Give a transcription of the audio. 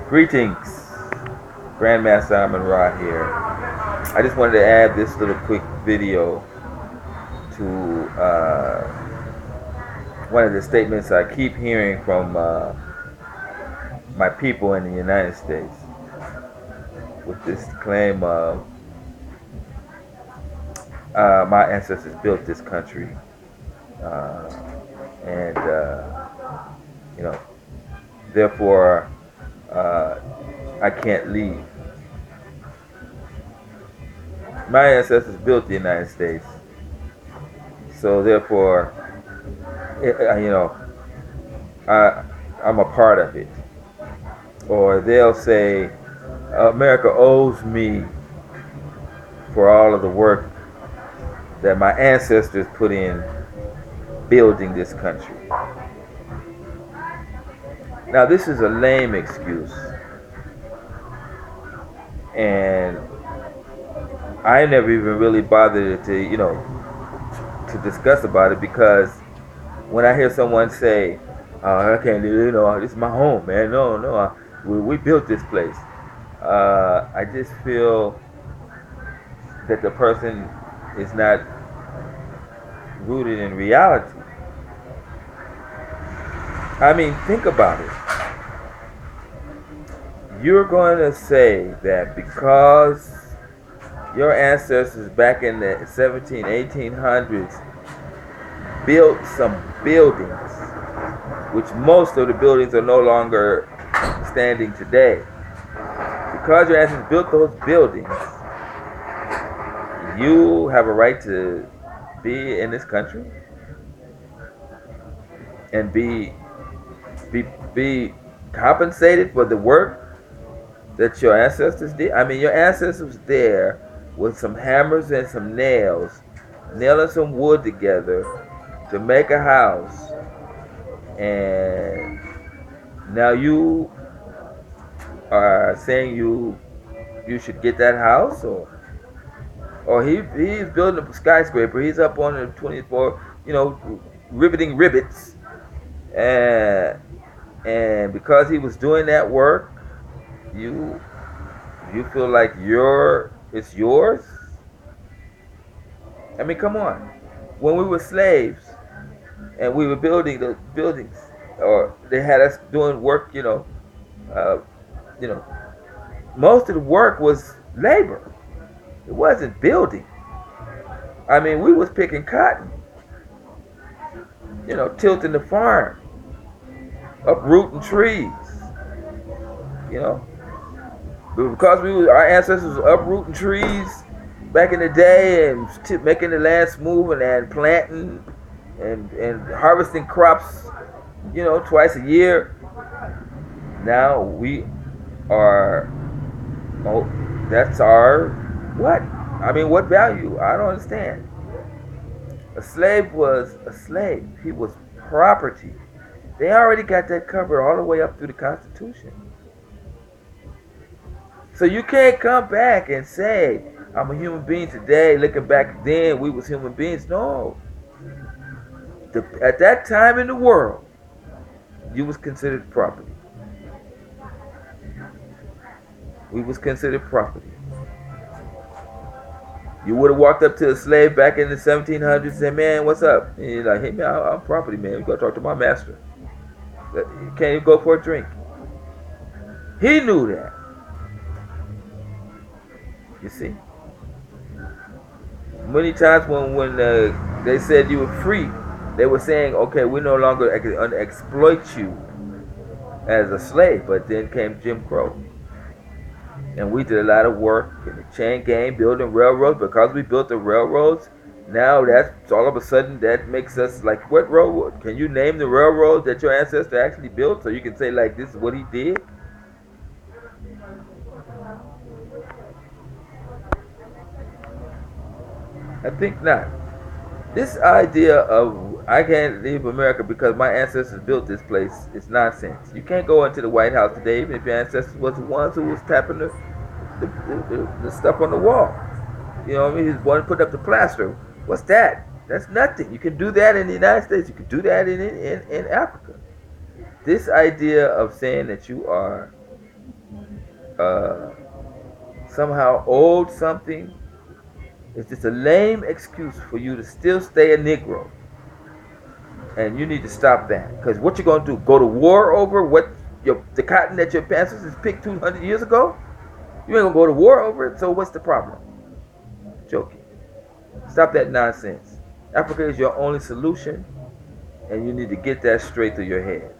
Greetings, Grandmaster Amon Ra here. I just wanted to add this little quick video to one of the statements I keep hearing from my people in the United States with this claim of my ancestors built this country, uh, and you know, therefore I can't leave. My ancestors built the United States, so therefore, you know, I'm a part of it. Or they'll say, America owes me for all of the work that my ancestors put in building this country. Now, this is a lame excuse, and I never even really bothered to discuss about it, because when I hear someone say, I can't, this is my home, man. No, we built this place. I just feel that the person is not rooted in reality. I mean, think about it. You're going to say that because your ancestors back in the 1800s built some buildings, which most of the buildings are no longer standing today, because your ancestors built those buildings, you have a right to be in this country and be compensated for the work that your ancestors did. I mean, your ancestors was there with some hammers and some nails, nailing some wood together to make a house, and now you are saying you should get that house, or he's building a skyscraper. He's up on the 24, riveting rivets, and because he was doing that work, you feel like it's yours. I mean, come on. When we were slaves and we were building the buildings, or they had us doing work, uh, most of the work was labor. It wasn't building. I mean, we was picking cotton, tilting the farm, uprooting trees, But because our ancestors were uprooting trees back in the day and making the land smooth and planting and harvesting crops, twice a year. Now we are, that's our what? I mean, what value? I don't understand. A slave was a slave. He was property. They already got that covered all the way up through the Constitution. So you can't come back and say, I'm a human being today, looking back then, we was human beings. No. At that time in the world, you was considered property. We was considered property. You would have walked up to a slave back in the 1700s and said, man, what's up? And he's like, hey, man, I'm property, man. You got to talk to my master. Can't you go for a drink? He knew that. You see? Many times when they said you were free, they were saying, okay, we no longer exploit you as a slave. But then came Jim Crow. And we did a lot of work in the chain gang, building railroads. Because we built the railroads, now that's all of a sudden that makes us like, what railroad? Can you name the railroad that your ancestor actually built, so you can say like, this is what he did? I think not. This idea of I can't leave America because my ancestors built this place is nonsense. You can't go into the White House today even if your ancestors was the ones who was tapping the stuff on the wall. You know what I mean? He's one put up the plaster. What's that? That's nothing. You can do that in the United States. You can do that in Africa. This idea of saying that you are uh, somehow owed something. It's just a lame excuse for you to still stay a Negro. And you need to stop that. Because what you're going to do, go to war over what the cotton that your ancestors picked 200 years ago? You ain't going to go to war over it, so what's the problem? Joking. Stop that nonsense. Africa is your only solution, and you need to get that straight through your head.